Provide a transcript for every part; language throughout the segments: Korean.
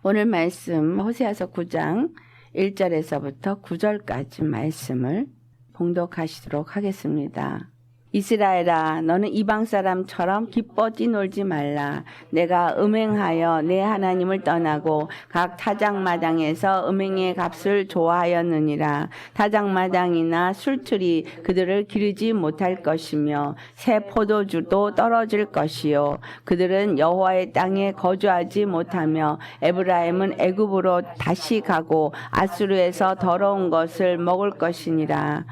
오늘 말씀 호세아서 9장 1절에서부터 9절까지 말씀을 봉독하시도록 하겠습니다. 이스라엘아, 너는 이방 사람처럼 기뻐 뛰놀지 말라. 내가 음행하여 내 하나님을 떠나고 각 타작마당에서 음행의 값을 좋아하였느니라. 타작마당이나 술틀이 그들을 기르지 못할 것이며 새 포도주도 떨어질 것이요. 그들은 여호와의 땅에 거주하지 못하며 에브라임은 애굽으로 다시 가고 아수르에서 더러운 것을 먹을 것이니라.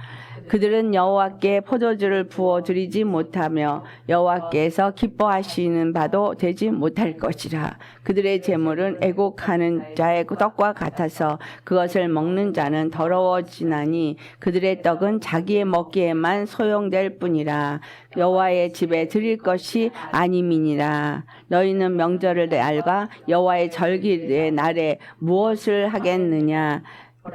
그들은 여호와께 포도주를 부어 드리지 못하며 여호와께서 기뻐하시는 바도 되지 못할 것이라. 그들의 재물은 애곡하는 자의 떡과 같아서 그것을 먹는 자는 더러워지나니 그들의 떡은 자기의 먹기에만 소용될 뿐이라. 여호와의 집에 드릴 것이 아님이니라. 너희는 명절의 날과 여호와의 절기의 날에 무엇을 하겠느냐?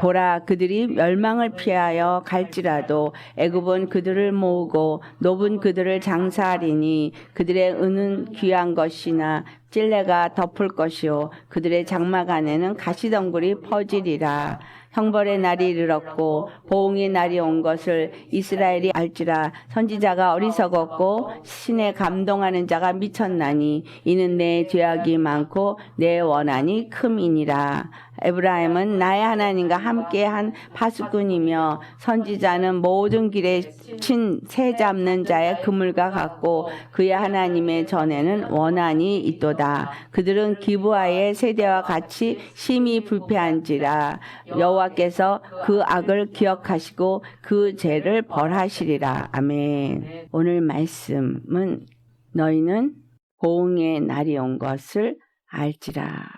보라, 그들이 멸망을 피하여 갈지라도 애굽은 그들을 모으고 노분 그들을 장사하리니 그들의 은은 귀한 것이나 찔레가 덮을 것이요 그들의 장막 안에는 가시덩굴이 퍼지리라. 형벌의 날이 이르렀고 보응의 날이 온 것을 이스라엘이 알지라. 선지자가 어리석었고 신에 감동하는 자가 미쳤나니 이는 내 죄악이 많고 내 원한이 큼이니라. 에브라임은 나의 하나님과 함께한 파수꾼이며 선지자는 모든 길에 친 새 잡는 자의 그물과 같고 그의 하나님의 전에는 원한이 있도다. 그들은 기브아의 세대와 같이 심히 불패한지라. 여호와께서 그 악을 기억하시고 그 죄를 벌하시리라. 아멘. 오늘 말씀은 너희는 보응의 날이 온 것을 알지라.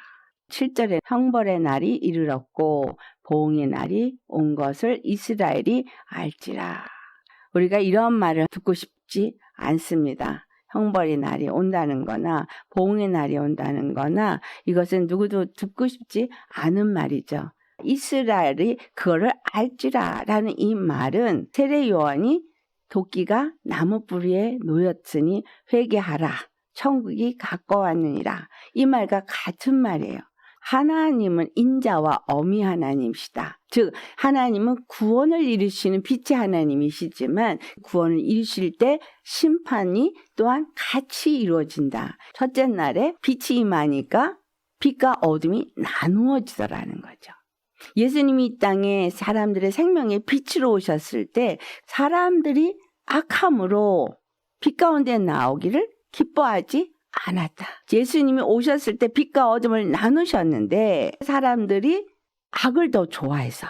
7절에 형벌의 날이 이르렀고 보응의 날이 온 것을 이스라엘이 알지라. 우리가 이런 말을 듣고 싶지 않습니다. 형벌의 날이 온다는 거나 보응의 날이 온다는 거나 이것은 누구도 듣고 싶지 않은 말이죠. 이스라엘이 그거를 알지라 라는 이 말은 세례 요한이 도끼가 나무 뿌리에 놓였으니 회개하라. 천국이 가까웠느니라. 이 말과 같은 말이에요. 하나님은 인자와 어미 하나님이시다. 즉 하나님은 구원을 이루시는 빛의 하나님이시지만 구원을 이루실 때 심판이 또한 같이 이루어진다. 첫째 날에 빛이 임하니까 빛과 어둠이 나누어지더라는 거죠. 예수님이 이 땅에 사람들의 생명의 빛으로 오셨을 때 사람들이 악함으로 빛 가운데 나오기를 기뻐하지 않았다. 예수님이 오셨을 때 빛과 어둠을 나누셨는데 사람들이 악을 더 좋아해서,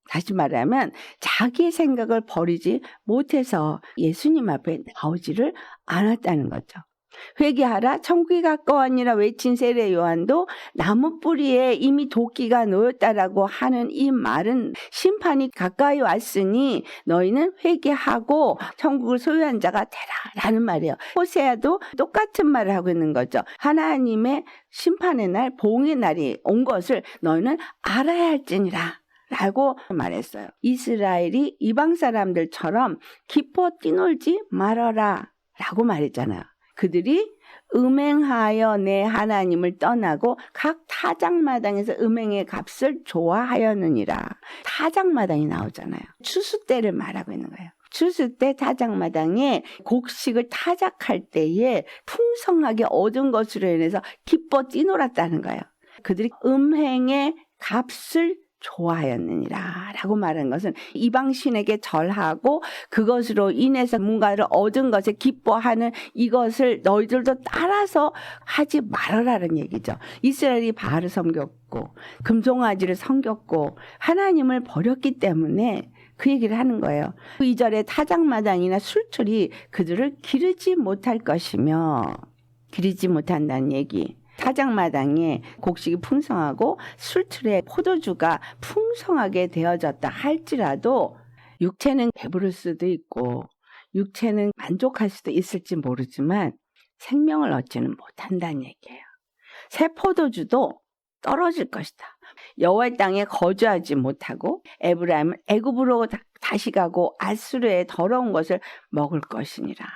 다시 말하면 자기의 생각을 버리지 못해서 예수님 앞에 나오지를 않았다는 거죠. 회개하라 천국이 가까웠니라 외친 세례 요한도 나무 뿌리에 이미 도끼가 놓였다라고 하는 이 말은 심판이 가까이 왔으니 너희는 회개하고 천국을 소유한 자가 되라라는 말이에요. 호세아도 똑같은 말을 하고 있는 거죠. 하나님의 심판의 날, 보응의 날이 온 것을 너희는 알아야 할지니라 라고 말했어요. 이스라엘이 이방 사람들처럼 기뻐 뛰놀지 말아라 라고 말했잖아요. 그들이 음행하여 내 하나님을 떠나고 각 타작마당에서 음행의 값을 좋아하였느니라. 타작마당이 나오잖아요. 추수 때를 말하고 있는 거예요. 추수 때 타작마당에 곡식을 타작할 때에 풍성하게 얻은 것으로 인해서 기뻐 뛰놀았다는 거예요. 그들이 음행의 값을 좋아하였느니라 라고 말하는 것은 이방신에게 절하고 그것으로 인해서 뭔가를 얻은 것에 기뻐하는 이것을 너희들도 따라서 하지 말아라는 얘기죠. 이스라엘이 바알을 섬겼고 금송아지를 섬겼고 하나님을 버렸기 때문에 그 얘기를 하는 거예요. 2절에 타작마당이나 술틀이 그들을 기르지 못할 것이며, 기르지 못한다는 얘기. 타작마당에 곡식이 풍성하고 술틀에 포도주가 풍성하게 되어졌다 할지라도 육체는 배부를 수도 있고 육체는 만족할 수도 있을지 모르지만 생명을 얻지는 못한다는 얘기예요. 새 포도주도 떨어질 것이다. 여호와의 땅에 거주하지 못하고 에브라임은 애굽으로 다시 가고 아수르의 더러운 것을 먹을 것이니라.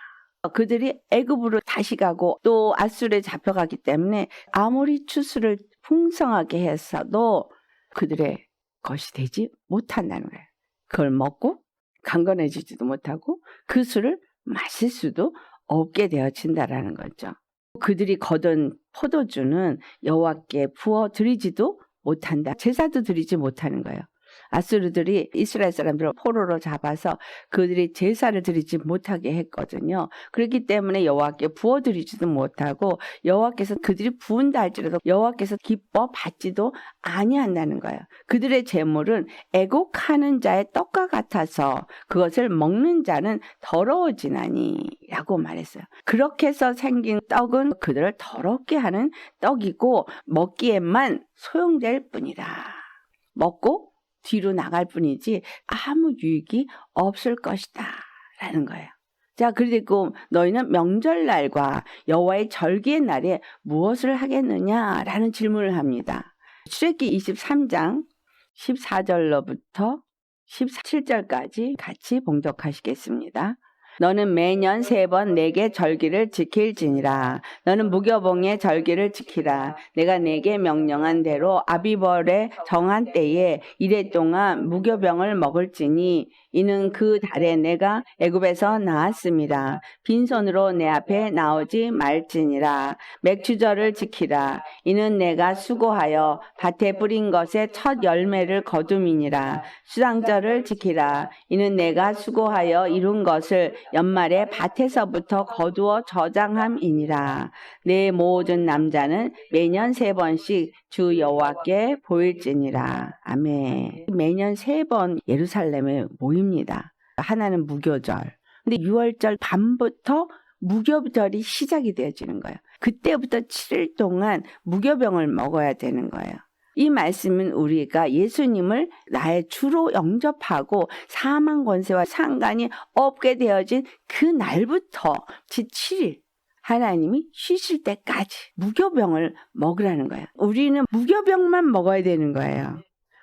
그들이 애굽으로 다시 가고 또 아수르에 잡혀가기 때문에 아무리 추수를 풍성하게 해서도 그들의 것이 되지 못한다는 거예요. 그걸 먹고 강건해지지도 못하고 그 술을 마실 수도 없게 되어진다라는 거죠. 그들이 거둔 포도주는 여호와께 부어 드리지도 못한다. 제사도 드리지 못하는 거예요. 아수르들이 이스라엘 사람들을 포로로 잡아서 그들이 제사를 드리지 못하게 했거든요. 그렇기 때문에 여호와께 부어드리지도 못하고 여호와께서 그들이 부은다 할지라도 여호와께서 기뻐 받지도 아니한다는 거예요. 그들의 제물은 애곡하는 자의 떡과 같아서 그것을 먹는 자는 더러워지나니 라고 말했어요. 그렇게 해서 생긴 떡은 그들을 더럽게 하는 떡이고 먹기에만 소용될 뿐이라. 먹고 뒤로 나갈 뿐이지 아무 유익이 없을 것이다 라는 거예요. 자, 그리고 너희는 명절날과 여호와의 절기의 날에 무엇을 하겠느냐라는 질문을 합니다. 출애굽기 23장 14절로부터 17절까지 같이 봉독하시겠습니다. 너는 매년 3번 내게 절기를 지킬지니라. 너는 무교봉의 절기를 지키라. 내가 내게 명령한 대로 아비벌의 정한 때에 이래 동안 무교병을 먹을지니 이는 그 달에 내가 애굽에서 나왔습니다. 빈손으로 내 앞에 나오지 말지니라. 맥추절을 지키라. 이는 내가 수고하여 밭에 뿌린 것의 첫 열매를 거둠이니라. 수상절을 지키라. 이는 내가 수고하여 이룬 것을 연말에 밭에서부터 거두어 저장함이니라. 내 모든 남자는 매년 3번씩 주 여호와께 보일지니라. 아멘. 매년 3번 예루살렘에 모입니다. 하나는 무교절. 근데 6월절 밤부터 무교절이 시작이 되어지는 거예요. 그때부터 7일 동안 무교병을 먹어야 되는 거예요. 이 말씀은 우리가 예수님을 나의 주로 영접하고 사망 권세와 상관이 없게 되어진 그 날부터 7일 하나님이 쉬실 때까지 무교병을 먹으라는 거예요. 우리는 무교병만 먹어야 되는 거예요.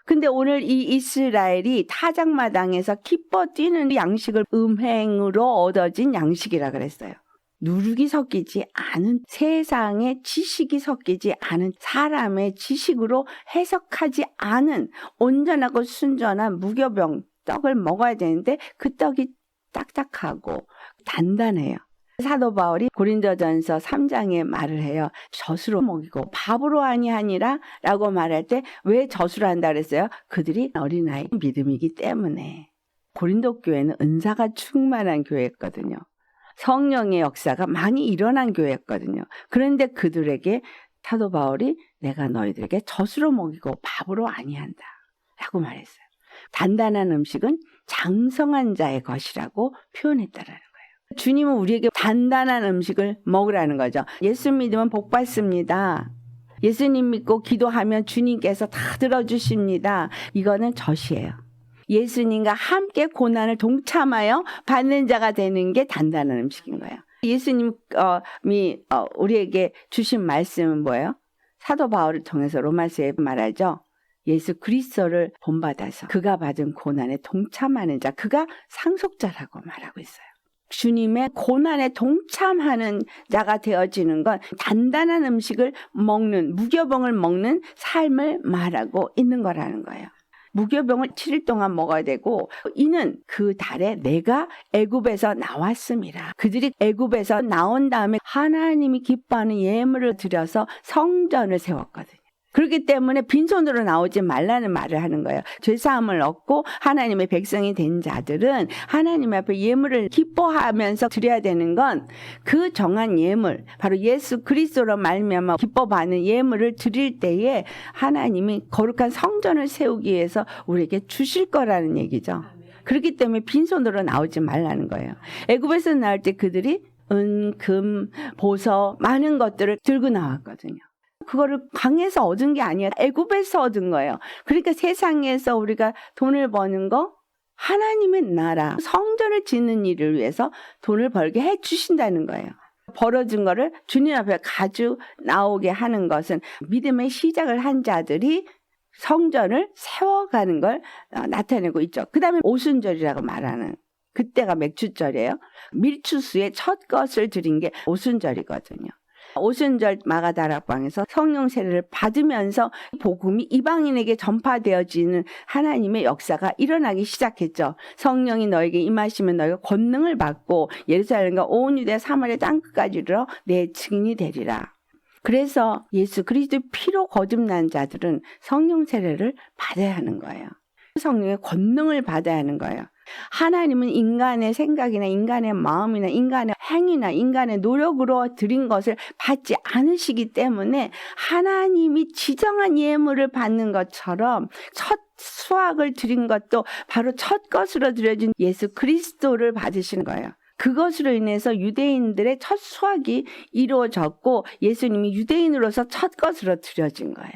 근데 오늘 이 이스라엘이 타작마당에서 기뻐 뛰는 양식을 음행으로 얻어진 양식이라 그랬어요. 누룩이 섞이지 않은 세상의 지식이 섞이지 않은 사람의 지식으로 해석하지 않은 온전하고 순전한 무교병 떡을 먹어야 되는데 그 떡이 딱딱하고 단단해요. 사도 바울이 고린도전서 3장에 말을 해요. 젖으로 먹이고 밥으로 아니하니라 라고 말할 때 왜 젖으로 한다 그랬어요? 그들이 어린아이 믿음이기 때문에. 고린도 교회는 은사가 충만한 교회였거든요. 성령의 역사가 많이 일어난 교회였거든요. 그런데 그들에게 사도 바울이 내가 너희들에게 젖으로 먹이고 밥으로 아니한다 라고 말했어요. 단단한 음식은 장성한 자의 것이라고 표현했다라는 거예요. 주님은 우리에게 단단한 음식을 먹으라는 거죠. 예수 믿으면 복 받습니다. 예수님 믿고 기도하면 주님께서 다 들어주십니다. 이거는 젖이에요. 예수님과 함께 고난을 동참하여 받는 자가 되는 게 단단한 음식인 거예요. 예수님이 우리에게 주신 말씀은 뭐예요? 사도 바울을 통해서 로마서에 말하죠. 예수 그리스도를 본받아서 그가 받은 고난에 동참하는 자, 그가 상속자라고 말하고 있어요. 주님의 고난에 동참하는 자가 되어지는 건 단단한 음식을 먹는, 무교병을 먹는 삶을 말하고 있는 거라는 거예요. 무교병을 7일 동안 먹어야 되고 이는 그 달에 내가 애굽에서 나왔습니다. 그들이 애굽에서 나온 다음에 하나님이 기뻐하는 예물을 드려서 성전을 세웠거든요. 그렇기 때문에 빈손으로 나오지 말라는 말을 하는 거예요. 죄사함을 얻고 하나님의 백성이 된 자들은 하나님 앞에 예물을 기뻐하면서 드려야 되는 건 그 정한 예물, 바로 예수 그리스도로 말미암아 기뻐받는 예물을 드릴 때에 하나님이 거룩한 성전을 세우기 위해서 우리에게 주실 거라는 얘기죠. 그렇기 때문에 빈손으로 나오지 말라는 거예요. 애굽에서 나올 때 그들이 은, 금, 보석 많은 것들을 들고 나왔거든요. 그거를 강에서 얻은 게 아니에요. 애굽에서 얻은 거예요. 그러니까 세상에서 우리가 돈을 버는 거 하나님의 나라, 성전을 짓는 일을 위해서 돈을 벌게 해 주신다는 거예요. 벌어진 거를 주님 앞에 가지고 나오게 하는 것은 믿음의 시작을 한 자들이 성전을 세워가는 걸 나타내고 있죠. 그 다음에 오순절이라고 말하는 그때가 맥추절이에요. 밀추수의 첫 것을 드린 게 오순절이거든요. 오순절 마가다락방에서 성령 세례를 받으면서 복음이 이방인에게 전파되어지는 하나님의 역사가 일어나기 시작했죠. 성령이 너에게 임하시면 너희가 권능을 받고 예루살렘과 온 유대 사마리아 땅끝까지 이르러 내 증인이 되리라. 그래서 예수 그리스도의 피로 거듭난 자들은 성령 세례를 받아야 하는 거예요. 성령의 권능을 받아야 하는 거예요. 하나님은 인간의 생각이나 인간의 마음이나 인간의 행위나 인간의 노력으로 드린 것을 받지 않으시기 때문에 하나님이 지정한 예물을 받는 것처럼 첫 수확을 드린 것도 바로 첫 것으로 드려진 예수 그리스도를 받으시는 거예요. 그것으로 인해서 유대인들의 첫 수확이 이루어졌고 예수님이 유대인으로서 첫 것으로 드려진 거예요.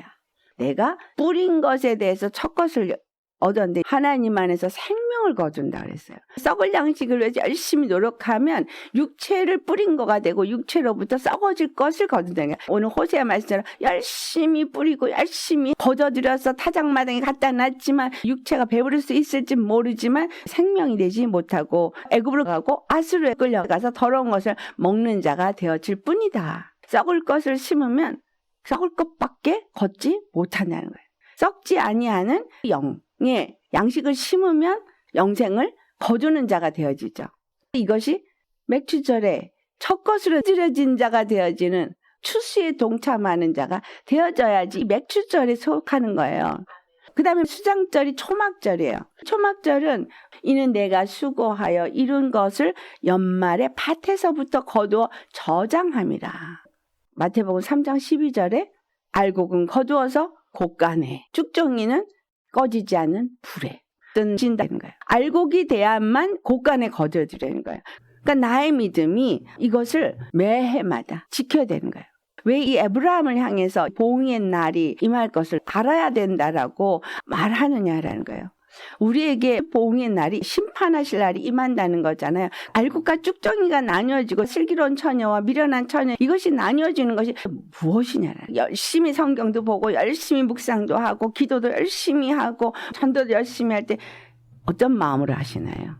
내가 뿌린 것에 대해서 첫 것을 얻었는데 하나님 안에서 생명을 거둔다 그랬어요. 썩을 양식을 위해서 열심히 노력하면 육체를 뿌린 거가 되고 육체로부터 썩어질 것을 거둔다는 거예요. 오늘 호세아 말씀처럼 열심히 뿌리고 열심히 거둬들여서 타작마당에 갖다 놨지만 육체가 배부를 수 있을지 모르지만 생명이 되지 못하고 애굽으로 가고 아수르에 끌려가서 더러운 것을 먹는 자가 되어질 뿐이다. 썩을 것을 심으면 썩을 것밖에 걷지 못한다는 거예요. 썩지 아니하는 영의 양식을 심으면 영생을 거두는 자가 되어지죠. 이것이 맥추절에 첫 것으로 드려진 자가 되어지는 추수에 동참하는 자가 되어져야지 맥추절에 속하는 거예요. 그 다음에 수장절이 초막절이에요. 초막절은 이는 내가 수고하여 이룬 것을 연말에 밭에서부터 거두어 저장함이라. 마태복음 3장 12절에 알곡은 거두어서 곳간에 쭉정이는 꺼지지 않는 불에 던진다는 거예요. 알곡이 돼야만 곳간에 거두어지라는 거예요. 그러니까 나의 믿음이 이것을 매해마다 지켜야 되는 거예요. 왜 이 에브라함을 향해서 보응의 날이 임할 것을 알아야 된다라고 말하느냐라는 거예요. 우리에게 보응의 날이 심판하실 날이 임한다는 거잖아요. 알곡과 쭉정이가 나뉘어지고 슬기로운 처녀와 미련한 처녀 이것이 나뉘어지는 것이 무엇이냐라는 열심히 성경도 보고 열심히 묵상도 하고 기도도 열심히 하고 전도도 열심히 할 때 어떤 마음으로 하시나요?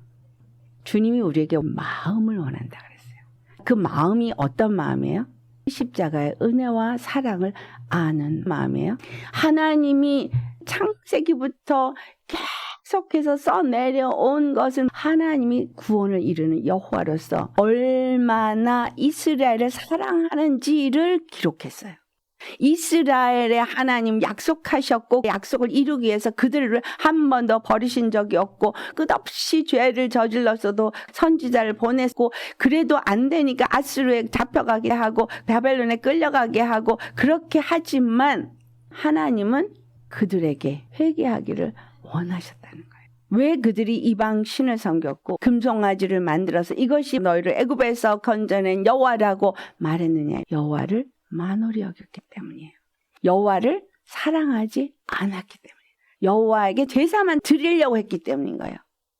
주님이 우리에게 마음을 원한다 그랬어요. 그 마음이 어떤 마음이에요? 십자가의 은혜와 사랑을 아는 마음이에요. 하나님이 창세기부터 계속해서 써내려온 것은 하나님이 구원을 이루는 여호와로서 얼마나 이스라엘을 사랑하는지를 기록했어요. 이스라엘의 하나님 약속하셨고 약속을 이루기 위해서 그들을 한 번도 버리신 적이 없고 끝없이 죄를 저질렀어도 선지자를 보냈고 그래도 안 되니까 아수르에 잡혀가게 하고 바벨론에 끌려가게 하고 그렇게 하지만 하나님은 그들에게 회개하기를 원하셨다는 거예요. 왜 그들이 이방 신을 섬겼고 금송아지를 만들어서 이것이 너희를 애굽에서 건져낸 여호와라고 말했느냐? 여호와를 만홀히 여겼기 때문이에요. 여호와를 사랑하지 않았기 때문이에요. 여호와에게 제사만 드리려고 했기 때문인 거예요.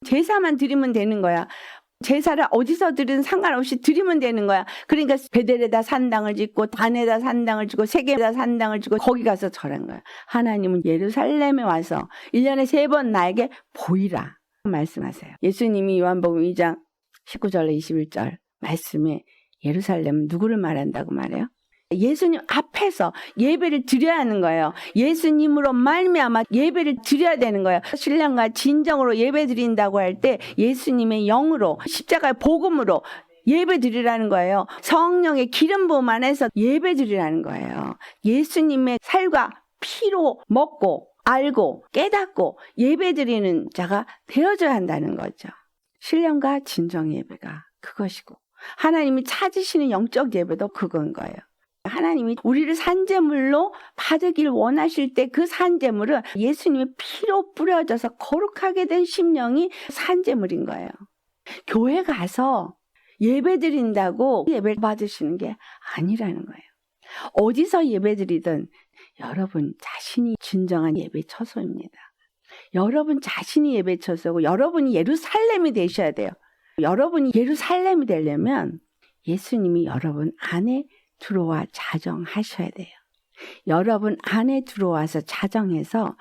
제사만 드리면 되는 거야. 제사를 어디서 드리든 상관없이 드리면 되는 거야. 그러니까 베델에다 산당을 짓고 단에다 산당을 짓고 세겜에다 산당을 짓고 거기 가서 절한 거야. 하나님은 예루살렘에 와서 1년에 3번 나에게 보이라 말씀하세요. 예수님이 요한복음 2장 19절로 21절 말씀에 예루살렘은 누구를 말한다고 말해요? 예수님 앞에서 예배를 드려야 하는 거예요. 예수님으로 말미암아 예배를 드려야 되는 거예요. 신령과 진정으로 예배 드린다고 할 때 예수님의 영으로 십자가의 복음으로 예배 드리라는 거예요. 성령의 기름 부음 안에서 예배 드리라는 거예요. 예수님의 살과 피로 먹고 알고 깨닫고 예배 드리는 자가 되어져야 한다는 거죠. 신령과 진정 예배가 그것이고 하나님이 찾으시는 영적 예배도 그건 거예요. 하나님이 우리를 산제물로 받으길 원하실 때 그 산제물은 예수님의 피로 뿌려져서 거룩하게 된 심령이 산제물인 거예요. 교회 가서 예배 드린다고 예배 받으시는 게 아니라는 거예요. 어디서 예배 드리든 여러분 자신이 진정한 예배 처소입니다. 여러분 자신이 예배 처소고 여러분이 예루살렘이 되셔야 돼요. 여러분이 예루살렘이 되려면 예수님이 여러분 안에 들어와 자정하셔야 돼요. 여러분 안에 들어와서 자정해서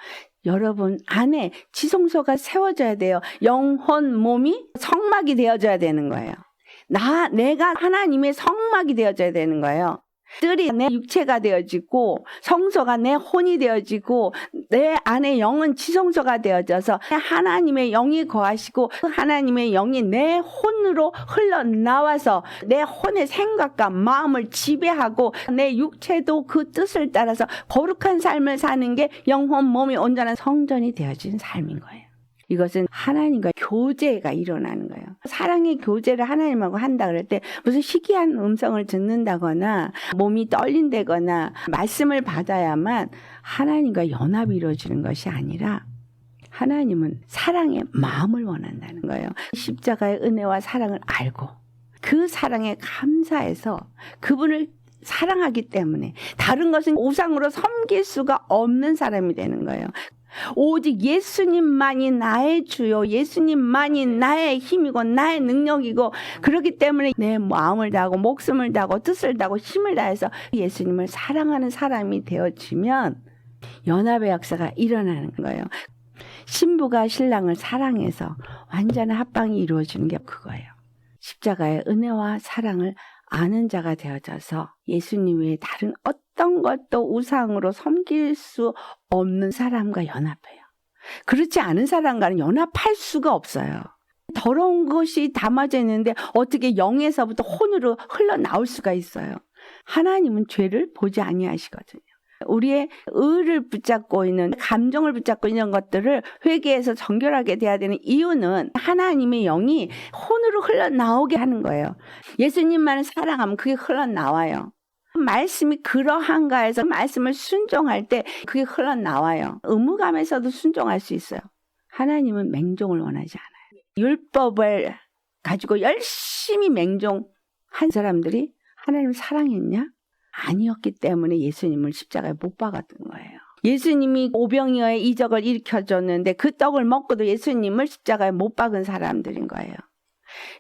여러분 안에 지성소가 세워져야 돼요. 영혼, 몸이 성막이 되어져야 되는 거예요. 내가 하나님의 성막이 되어져야 되는 거예요. 뜰이 내 육체가 되어지고 성소가 내 혼이 되어지고 내 안에 영은 지성소가 되어져서 하나님의 영이 거하시고 그 하나님의 영이 내 혼으로 흘러나와서 내 혼의 생각과 마음을 지배하고 내 육체도 그 뜻을 따라서 거룩한 삶을 사는 게 영혼 몸이 온전한 성전이 되어진 삶인 거예요. 이것은 하나님과 교제가 일어나는 거예요. 사랑의 교제를 하나님하고 한다 그럴 때 무슨 희귀한 음성을 듣는다거나 몸이 떨린다거나 말씀을 받아야만 하나님과 연합이 이루어지는 것이 아니라 하나님은 사랑의 마음을 원한다는 거예요. 십자가의 은혜와 사랑을 알고 그 사랑에 감사해서 그분을 사랑하기 때문에 다른 것은 우상으로 섬길 수가 없는 사람이 되는 거예요. 오직 예수님만이 나의 주요, 예수님만이 나의 힘이고 나의 능력이고 그렇기 때문에 내 마음을 다하고 목숨을 다하고 뜻을 다하고 힘을 다해서 예수님을 사랑하는 사람이 되어지면 연합의 역사가 일어나는 거예요. 신부가 신랑을 사랑해서 완전한 합방이 이루어지는 게 그거예요. 십자가의 은혜와 사랑을 아는 자가 되어져서 예수님 외에 다른 어떤 것도 우상으로 섬길 수 없는 사람과 연합해요. 그렇지 않은 사람과는 연합할 수가 없어요. 더러운 것이 담아져 있는데 어떻게 영에서부터 혼으로 흘러나올 수가 있어요. 하나님은 죄를 보지 아니하시거든요. 우리의 의를 붙잡고 있는 감정을 붙잡고 있는 것들을 회개해서 정결하게 돼야 되는 이유는 하나님의 영이 혼으로 흘러나오게 하는 거예요. 예수님만을 사랑하면 그게 흘러나와요. 말씀이 그러한가 해서 말씀을 순종할 때 그게 흘러나와요. 의무감에서도 순종할 수 있어요. 하나님은 맹종을 원하지 않아요. 율법을 가지고 열심히 맹종한 사람들이 하나님을 사랑했냐? 아니었기 때문에 예수님을 십자가에 못 박았던 거예요. 예수님이 오병이어의 이적을 일으켜줬는데 그 떡을 먹고도 예수님을 십자가에 못 박은 사람들인 거예요.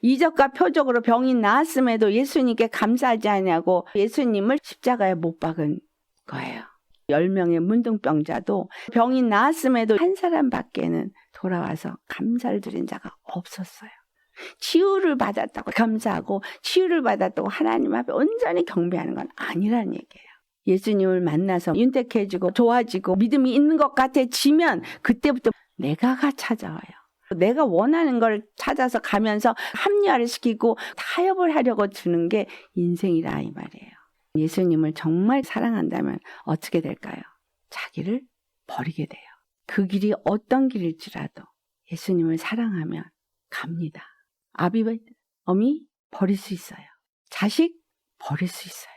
이적과 표적으로 병이 나았음에도 예수님께 감사하지 않냐고 예수님을 십자가에 못 박은 거예요. 10명의 문둥병자도 병이 나았음에도 한 사람밖에는 돌아와서 감사를 드린 자가 없었어요. 치유를 받았다고 감사하고 치유를 받았다고 하나님 앞에 온전히 경배하는 건 아니라는 얘기예요. 예수님을 만나서 윤택해지고 좋아지고 믿음이 있는 것 같아지면 그때부터 내가가 찾아와요. 내가 원하는 걸 찾아서 가면서 합리화를 시키고 타협을 하려고 드는 게 인생이라 이 말이에요. 예수님을 정말 사랑한다면 어떻게 될까요? 자기를 버리게 돼요. 그 길이 어떤 길일지라도 예수님을 사랑하면 갑니다. 아비, 어미 버릴 수 있어요. 자식 버릴 수 있어요.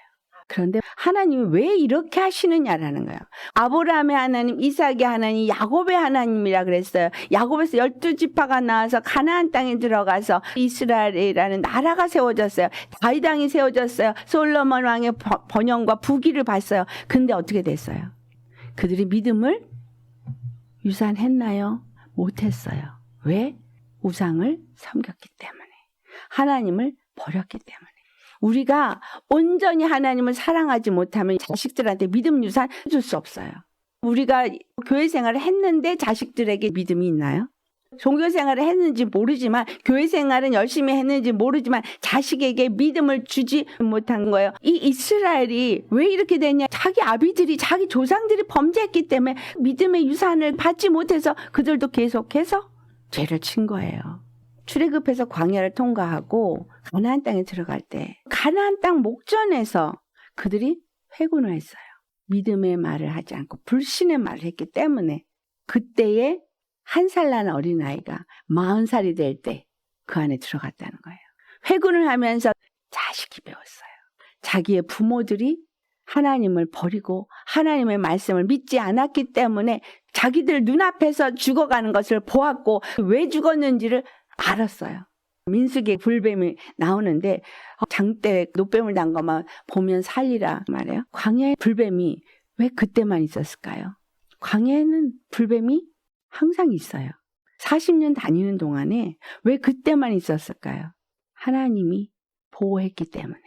그런데 하나님이 왜 이렇게 하시느냐라는 거예요. 아브라함의 하나님, 이삭의 하나님, 야곱의 하나님이라 그랬어요. 야곱에서 12지파가 나와서 가나안 땅에 들어가서 이스라엘이라는 나라가 세워졌어요. 다윗 왕이 세워졌어요. 솔로몬 왕의 번영과 부귀를 봤어요. 근데 어떻게 됐어요? 그들이 믿음을 유산했나요? 못했어요. 왜? 우상을 섬겼기 때문에. 하나님을 버렸기 때문에. 우리가 온전히 하나님을 사랑하지 못하면 자식들한테 믿음 유산 해줄 수 없어요. 우리가 교회 생활을 했는데 자식들에게 믿음이 있나요? 종교 생활을 했는지 모르지만 교회 생활은 열심히 했는지 모르지만 자식에게 믿음을 주지 못한 거예요. 이 이스라엘이 왜 이렇게 됐냐? 자기 아비들이 자기 조상들이 범죄했기 때문에 믿음의 유산을 받지 못해서 그들도 계속해서 죄를 친 거예요. 출애굽해서 광야를 통과하고 가나안 땅에 들어갈 때 가나안 땅 목전에서 그들이 회군을 했어요. 믿음의 말을 하지 않고 불신의 말을 했기 때문에 그때에 1살 난 어린아이가 40살이 될 때 그 안에 들어갔다는 거예요. 회군을 하면서 자식이 배웠어요. 자기의 부모들이 하나님을 버리고 하나님의 말씀을 믿지 않았기 때문에 자기들 눈앞에서 죽어가는 것을 보았고 왜 죽었는지를 알았어요. 민수기에 불뱀이 나오는데 장대 노뱀을 단 것만 보면 살리라 말이에요. 광야에 불뱀이 왜 그때만 있었을까요? 광야에는 불뱀이 항상 있어요. 40년 다니는 동안에 왜 그때만 있었을까요? 하나님이 보호했기 때문에.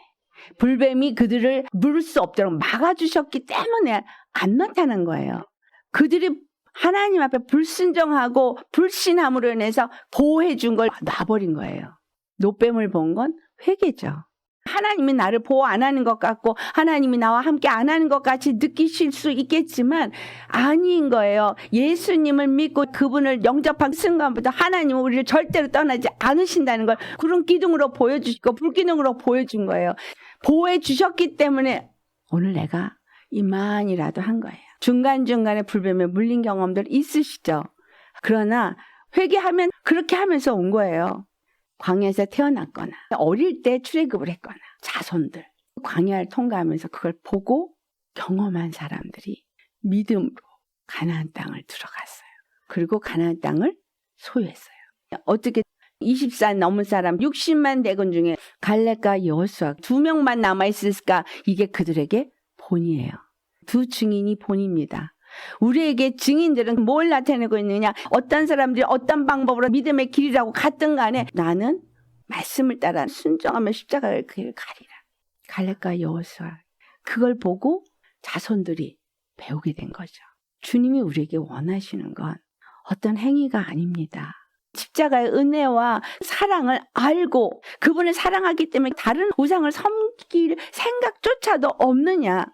불뱀이 그들을 물을 수 없도록 막아주셨기 때문에 안 나타난 거예요. 그들이 하나님 앞에 불순종하고 불신함으로 인해서 보호해 준 걸 놔버린 거예요. 노뱀을 본 건 회개죠. 하나님이 나를 보호 안 하는 것 같고 하나님이 나와 함께 안 하는 것 같이 느끼실 수 있겠지만 아닌 거예요. 예수님을 믿고 그분을 영접한 순간부터 하나님은 우리를 절대로 떠나지 않으신다는 걸 구름 기둥으로 보여주시고 불기둥으로 보여준 거예요. 보호해 주셨기 때문에 오늘 내가 이만이라도 한 거예요. 중간중간에 불뱀에 물린 경험들 있으시죠? 그러나 회개하면 그렇게 하면서 온 거예요. 광야에서 태어났거나 어릴 때 출애굽을 했거나 자손들 광야를 통과하면서 그걸 보고 경험한 사람들이 믿음으로 가나안 땅을 들어갔어요. 그리고 가나안 땅을 소유했어요. 어떻게 20살 넘은 사람 60만 대군 중에 갈렙과 여호수아 2명만 남아있을까? 이게 그들에게 본이에요. 두 증인이 본입니다. 우리에게 증인들은 뭘 나타내고 있느냐? 어떤 사람들이 어떤 방법으로 믿음의 길이라고 갔든 간에 나는 말씀을 따라 순종하며 십자가의 길을 가리라. 갈렙과 여호수아 그걸 보고 자손들이 배우게 된 거죠. 주님이 우리에게 원하시는 건 어떤 행위가 아닙니다. 십자가의 은혜와 사랑을 알고 그분을 사랑하기 때문에 다른 우상을 섬길 생각조차도 없느냐?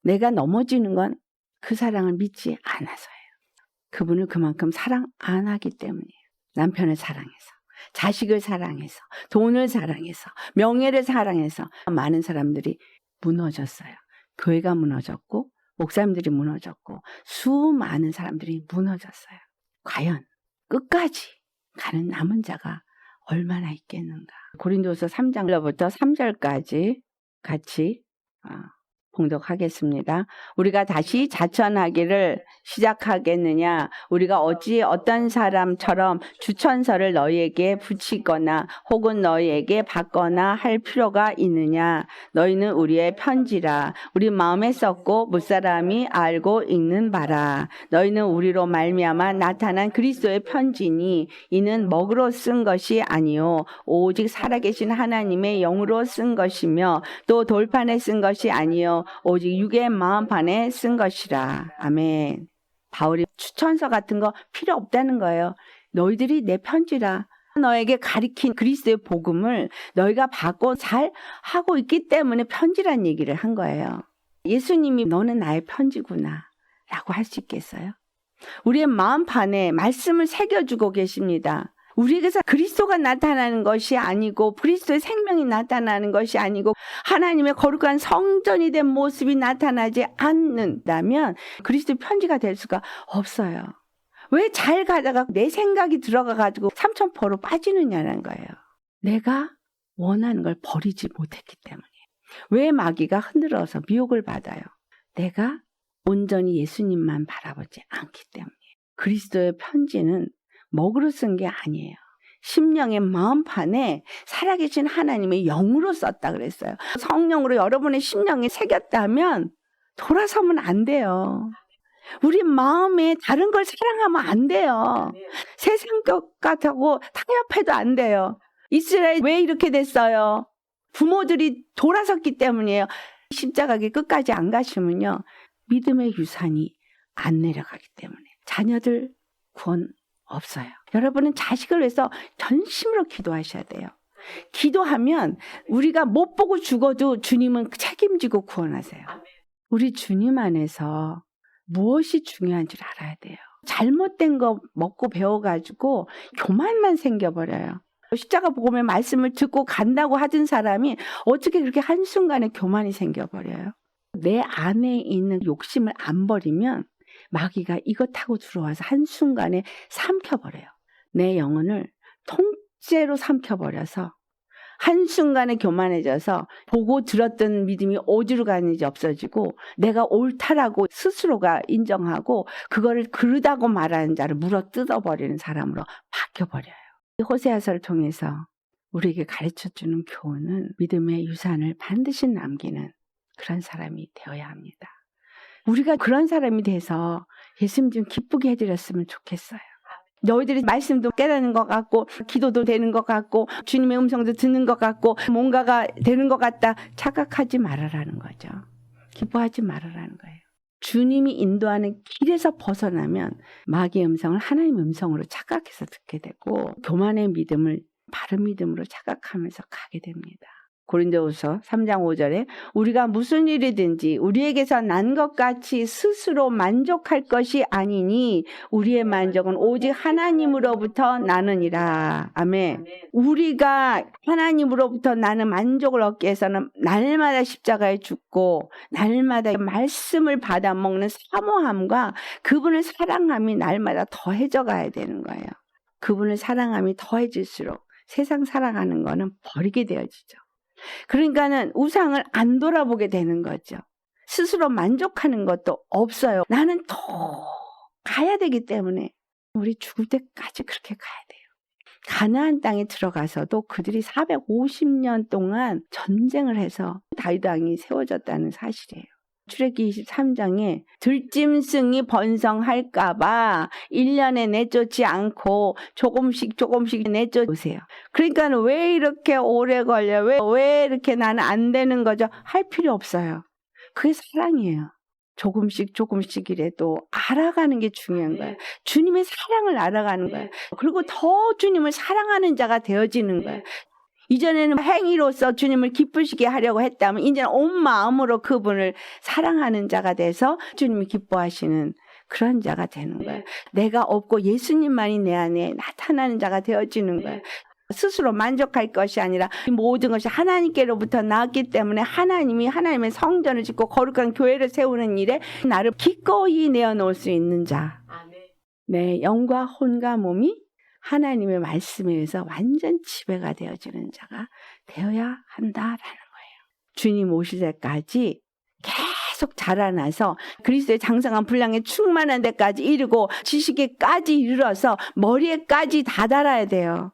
내가 넘어지는 건 그 사랑을 믿지 않아서예요. 그분을 그만큼 사랑 안 하기 때문이에요. 남편을 사랑해서, 자식을 사랑해서, 돈을 사랑해서, 명예를 사랑해서 많은 사람들이 무너졌어요. 교회가 무너졌고 목사님들이 무너졌고 수많은 사람들이 무너졌어요. 과연 끝까지 가는 남은 자가 얼마나 있겠는가. 고린도서 3장부터 3절까지 같이 봉독하겠습니다. 우리가 다시 자천하기를 시작하겠느냐? 우리가 어찌 어떤 사람처럼 주천서를 너희에게 붙이거나 혹은 너희에게 받거나 할 필요가 있느냐? 너희는 우리의 편지라. 우리 마음에 썼고 무사람이 알고 읽는 바라. 너희는 우리로 말미암아 나타난 그리스도의 편지니 이는 먹으로 쓴 것이 아니요 오직 살아계신 하나님의 영으로 쓴 것이며 또 돌판에 쓴 것이 아니요 오직 육의 마음판에 쓴 것이라. 아멘. 바울이 추천서 같은 거 필요 없다는 거예요. 너희들이 내 편지라. 너에게 가리킨 그리스도의 복음을 너희가 받고 잘 하고 있기 때문에 편지란 얘기를 한 거예요. 예수님이 너는 나의 편지구나 라고 할 수 있겠어요? 우리의 마음판에 말씀을 새겨주고 계십니다. 우리에게서 그리스도가 나타나는 것이 아니고 그리스도의 생명이 나타나는 것이 아니고 하나님의 거룩한 성전이 된 모습이 나타나지 않는다면 그리스도의 편지가 될 수가 없어요. 왜 잘 가다가 내 생각이 들어가가지고 삼천포로 빠지느냐는 거예요. 내가 원하는 걸 버리지 못했기 때문이에요. 왜 마귀가 흔들어서 미혹을 받아요? 내가 온전히 예수님만 바라보지 않기 때문이에요. 그리스도의 편지는 먹으로 쓴 게 아니에요. 심령의 마음판에 살아계신 하나님의 영으로 썼다 그랬어요. 성령으로 여러분의 심령에 새겼다면 돌아서면 안 돼요. 우리 마음에 다른 걸 사랑하면 안 돼요. 세상 것 같다고 타협해도 안 돼요. 이스라엘 왜 이렇게 됐어요? 부모들이 돌아섰기 때문이에요. 십자가의 끝까지 안 가시면요. 믿음의 유산이 안 내려가기 때문에 자녀들 구원 없어요. 여러분은 자식을 위해서 전심으로 기도하셔야 돼요. 기도하면 우리가 못 보고 죽어도 주님은 책임지고 구원하세요. 우리 주님 안에서 무엇이 중요한 줄 알아야 돼요. 잘못된 거 먹고 배워가지고 교만만 생겨버려요. 십자가 복음의 말씀을 듣고 간다고 하던 사람이 어떻게 그렇게 한순간에 교만이 생겨버려요. 내 안에 있는 욕심을 안 버리면 마귀가 이거 타고 들어와서 한순간에 삼켜버려요. 내 영혼을 통째로 삼켜버려서 한순간에 교만해져서 보고 들었던 믿음이 어디로 가는지 없어지고 내가 옳다라고 스스로가 인정하고 그거를 그르다고 말하는 자를 물어 뜯어버리는 사람으로 바뀌어버려요. 호세아서를 통해서 우리에게 가르쳐주는 교훈은 믿음의 유산을 반드시 남기는 그런 사람이 되어야 합니다. 우리가 그런 사람이 돼서 예수님 좀 기쁘게 해드렸으면 좋겠어요. 너희들이 말씀도 깨닫는 것 같고 기도도 되는 것 같고 주님의 음성도 듣는 것 같고 뭔가가 되는 것 같다 착각하지 말아라는 거죠. 기뻐하지 말아라는 거예요. 주님이 인도하는 길에서 벗어나면 마귀의 음성을 하나님의 음성으로 착각해서 듣게 되고 교만의 믿음을 바른 믿음으로 착각하면서 가게 됩니다. 고린도후서 3장 5절에 우리가 무슨 일이든지 우리에게서 난 것 같이 스스로 만족할 것이 아니니 우리의 만족은 오직 하나님으로부터 나느니라. 아멘. 우리가 하나님으로부터 나는 만족을 얻기 위해서는 날마다 십자가에 죽고 날마다 말씀을 받아 먹는 사모함과 그분을 사랑함이 날마다 더해져 가야 되는 거예요. 그분을 사랑함이 더해질수록 세상 살아가는 거는 버리게 되어지죠. 그러니까는 우상을 안 돌아보게 되는 거죠. 스스로 만족하는 것도 없어요. 나는 더 가야 되기 때문에 우리 죽을 때까지 그렇게 가야 돼요. 가나안 땅에 들어가서도 그들이 450년 동안 전쟁을 해서 다윗 왕이 세워졌다는 사실이에요. 출애굽기 23장에 들짐승이 번성할까봐 1년에 내쫓지 않고 조금씩 내쫓으세요. 그러니까 왜 이렇게 오래 걸려? 왜 이렇게 나는 안 되는 거죠? 할 필요 없어요. 그게 사랑이에요. 조금씩이라도 알아가는 게 중요한 거예요. 주님의 사랑을 알아가는 거예요. 그리고 더 주님을 사랑하는 자가 되어지는 거예요. 이전에는 행위로서 주님을 기쁘시게 하려고 했다면 이제는 온 마음으로 그분을 사랑하는 자가 돼서 주님이 기뻐하시는 그런 자가 되는 거예요. 내가 없고 예수님만이 내 안에 나타나는 자가 되어지는 거예요. 스스로 만족할 것이 아니라 모든 것이 하나님께로부터 나왔기 때문에 하나님이 하나님의 성전을 짓고 거룩한 교회를 세우는 일에 나를 기꺼이 내어놓을 수 있는 자. 내 영과 혼과 몸이 하나님의 말씀에 의해서 완전 지배가 되어지는 자가 되어야 한다라는 거예요. 주님 오실 때까지 계속 자라나서 그리스도의 장성한 분량에 충만한 데까지 이르고 지식에까지 이르러서 머리에까지 다다라야 돼요.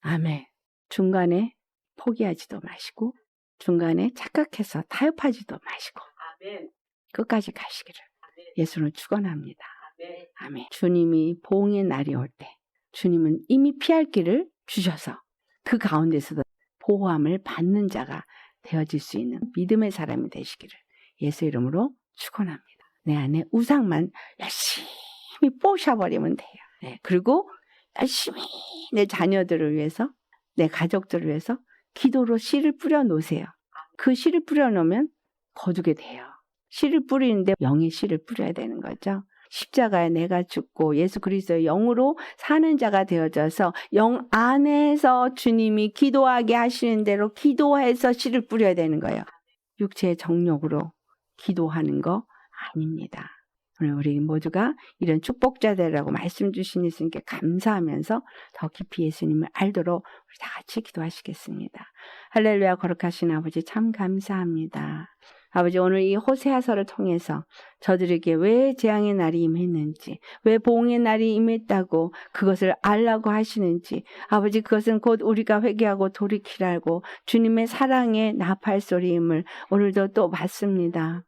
아멘. 중간에 포기하지도 마시고 중간에 착각해서 타협하지도 마시고 아멘. 끝까지 가시기를 예수는 축원합니다. 아멘. 주님이 보응의 날이 올 때 주님은 이미 피할 길을 주셔서 그 가운데서도 보호함을 받는 자가 되어질 수 있는 믿음의 사람이 되시기를 예수 이름으로 축원합니다. 내 안에 우상만 열심히 뽀셔버리면 돼요. 네. 그리고 열심히 내 자녀들을 위해서 내 가족들을 위해서 기도로 씨를 뿌려 놓으세요. 그 씨를 뿌려 놓으면 거두게 돼요. 씨를 뿌리는데 영의 씨를 뿌려야 되는 거죠. 십자가에 내가 죽고 예수 그리스도의 영으로 사는 자가 되어져서 영 안에서 주님이 기도하게 하시는 대로 기도해서 씨를 뿌려야 되는 거예요. 육체의 정욕으로 기도하는 거 아닙니다. 오늘 우리 모두가 이런 축복자들이라고 말씀 주신 예수님께 감사하면서 더 깊이 예수님을 알도록 우리 다 같이 기도하시겠습니다. 할렐루야. 거룩하신 아버지 참 감사합니다. 아버지 오늘 이 호세아서를 통해서 저들에게 왜 재앙의 날이 임했는지 왜 보응의 날이 임했다고 그것을 알라고 하시는지 아버지 그것은 곧 우리가 회개하고 돌이키라고 주님의 사랑의 나팔소리임을 오늘도 또 받습니다.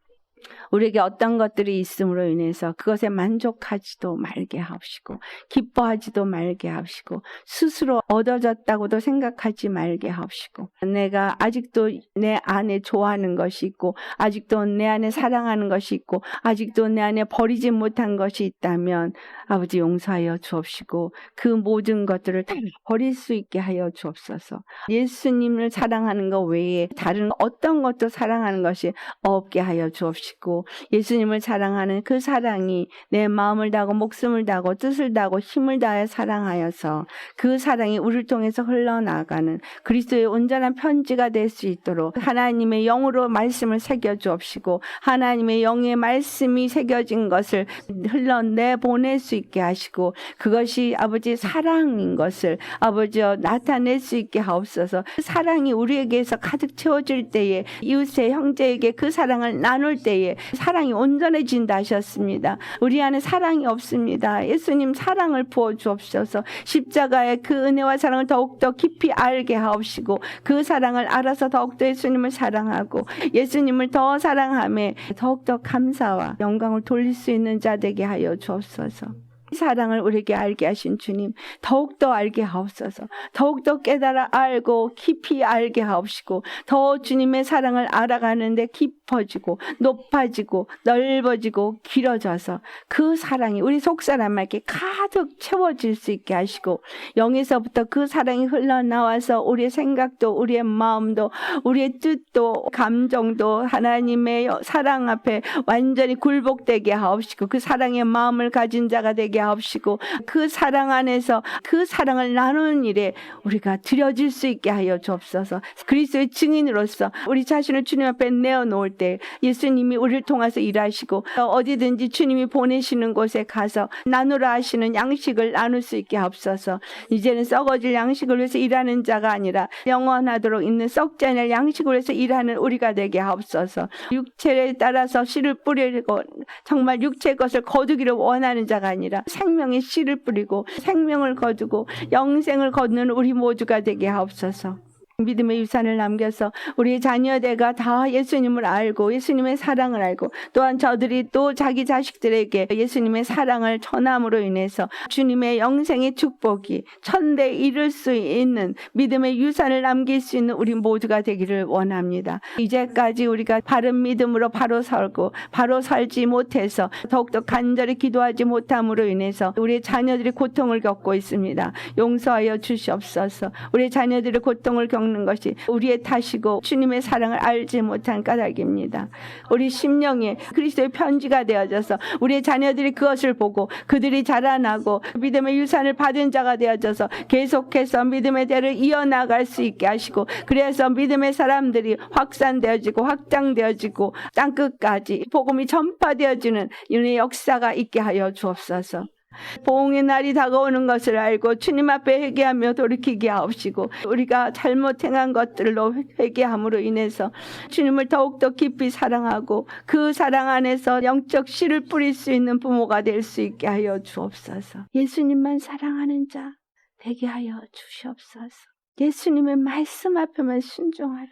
우리에게 어떤 것들이 있음으로 인해서 그것에 만족하지도 말게 하시고 기뻐하지도 말게 하시고 스스로 얻어졌다고도 생각하지 말게 하시고 내가 아직도 내 안에 좋아하는 것이 있고 아직도 내 안에 사랑하는 것이 있고 아직도 내 안에 버리지 못한 것이 있다면 아버지 용서하여 주옵시고 그 모든 것들을 다 버릴 수 있게 하여 주옵소서. 예수님을 사랑하는 것 외에 다른 어떤 것도 사랑하는 것이 없게 하여 주옵시고 예수님을 사랑하는 그 사랑이 내 마음을 다하고 목숨을 다하고 뜻을 다하고 힘을 다하여 사랑하여서 그 사랑이 우리를 통해서 흘러나가는 그리스도의 온전한 편지가 될 수 있도록 하나님의 영으로 말씀을 새겨 주옵시고 하나님의 영의 말씀이 새겨진 것을 흘러내보낼 수 있게 하시고 그것이 아버지 사랑인 것을 아버지여 나타낼 수 있게 하옵소서. 그 사랑이 우리에게서 가득 채워질 때에 이웃의 형제에게 그 사랑을 나눌 때에 사랑이 온전해진다 하셨습니다. 우리 안에 사랑이 없습니다. 예수님 사랑을 부어 주옵소서. 십자가의 그 은혜와 사랑을 더욱더 깊이 알게 하옵시고 그 사랑을 알아서 더욱더 예수님을 사랑하고 예수님을 더 사랑함에 더욱더 감사와 영광을 돌릴 수 있는 자 되게 하여 주옵소서. 사랑을 우리에게 알게 하신 주님 더욱더 알게 하옵소서. 더욱더 깨달아 알고 깊이 알게 하옵시고 더 주님의 사랑을 알아가는데 깊이 깊어지고 높아지고 넓어지고 길어져서 그 사랑이 우리 속사람에게 가득 채워질 수 있게 하시고, 영에서부터 그 사랑이 흘러나와서 우리의 생각도 우리의 마음도 우리의 뜻도 감정도 하나님의 사랑 앞에 완전히 굴복되게 하옵시고, 그 사랑의 마음을 가진 자가 되게 하옵시고, 그 사랑 안에서 그 사랑을 나누는 일에 우리가 드려질 수 있게 하여 주옵소서. 그리스도의 증인으로서 우리 자신을 주님 앞에 내어놓을 때 예수님이 우리를 통해서 일하시고, 어디든지 주님이 보내시는 곳에 가서 나누라 하시는 양식을 나눌 수 있게 하옵소서. 이제는 썩어질 양식을 위해서 일하는 자가 아니라 영원하도록 있는 썩지 않을 양식을 위해서 일하는 우리가 되게 하옵소서. 육체에 따라서 씨를 뿌리고 정말 육체의 것을 거두기를 원하는 자가 아니라 생명의 씨를 뿌리고 생명을 거두고 영생을 거두는 우리 모두가 되게 하옵소서. 믿음의 유산을 남겨서 우리 자녀들과 다 예수님을 알고 예수님의 사랑을 알고, 또한 저들이 또 자기 자식들에게 예수님의 사랑을 전함으로 인해서 주님의 영생의 축복이 천대에 이룰 수 있는 믿음의 유산을 남길 수 있는 우리 모두가 되기를 원합니다. 이제까지 우리가 바른 믿음으로 바로 살고 바로 살지 못해서 더욱더 간절히 기도하지 못함으로 인해서 우리 자녀들이 고통을 겪고 있습니다. 용서하여 주시옵소서. 우리 자녀들의 고통을 겪는 것이 우리의 탓이고 주님의 사랑을 알지 못한 까닭입니다. 우리 심령이 그리스도의 편지가 되어져서 우리의 자녀들이 그것을 보고 그들이 자라나고 믿음의 유산을 받은 자가 되어져서 계속해서 믿음의 대를 이어나갈 수 있게 하시고, 그래서 믿음의 사람들이 확산되어지고 확장되어지고 땅끝까지 복음이 전파되어지는 이런 역사가 있게 하여 주옵소서. 보응의 날이 다가오는 것을 알고 주님 앞에 회개하며 돌이키게 하옵시고, 우리가 잘못 행한 것들로 회개함으로 인해서 주님을 더욱더 깊이 사랑하고 그 사랑 안에서 영적 씨를 뿌릴 수 있는 부모가 될 수 있게 하여 주옵소서. 예수님만 사랑하는 자 되게 하여 주시옵소서. 예수님의 말씀 앞에만 순종하되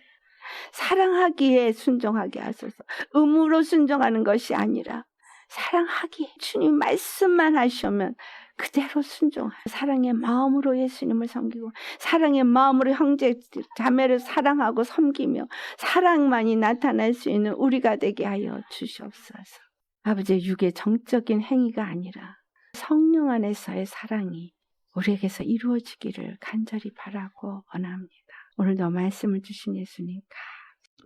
사랑하기에 순종하게 하소서. 의무로 순종하는 것이 아니라 사랑하기에 주님 말씀만 하시면 그대로 순종하여 사랑의 마음으로 예수님을 섬기고 사랑의 마음으로 형제 자매를 사랑하고 섬기며 사랑만이 나타날 수 있는 우리가 되게 하여 주시옵소서. 아버지의 육의 정적인 행위가 아니라 성령 안에서의 사랑이 우리에게서 이루어지기를 간절히 바라고 원합니다. 오늘도 말씀을 주신 예수님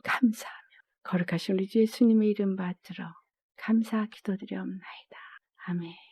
감사하며 거룩하신 우리 주 예수님의 이름 받들어 감사 기도드리옵나이다. 아멘.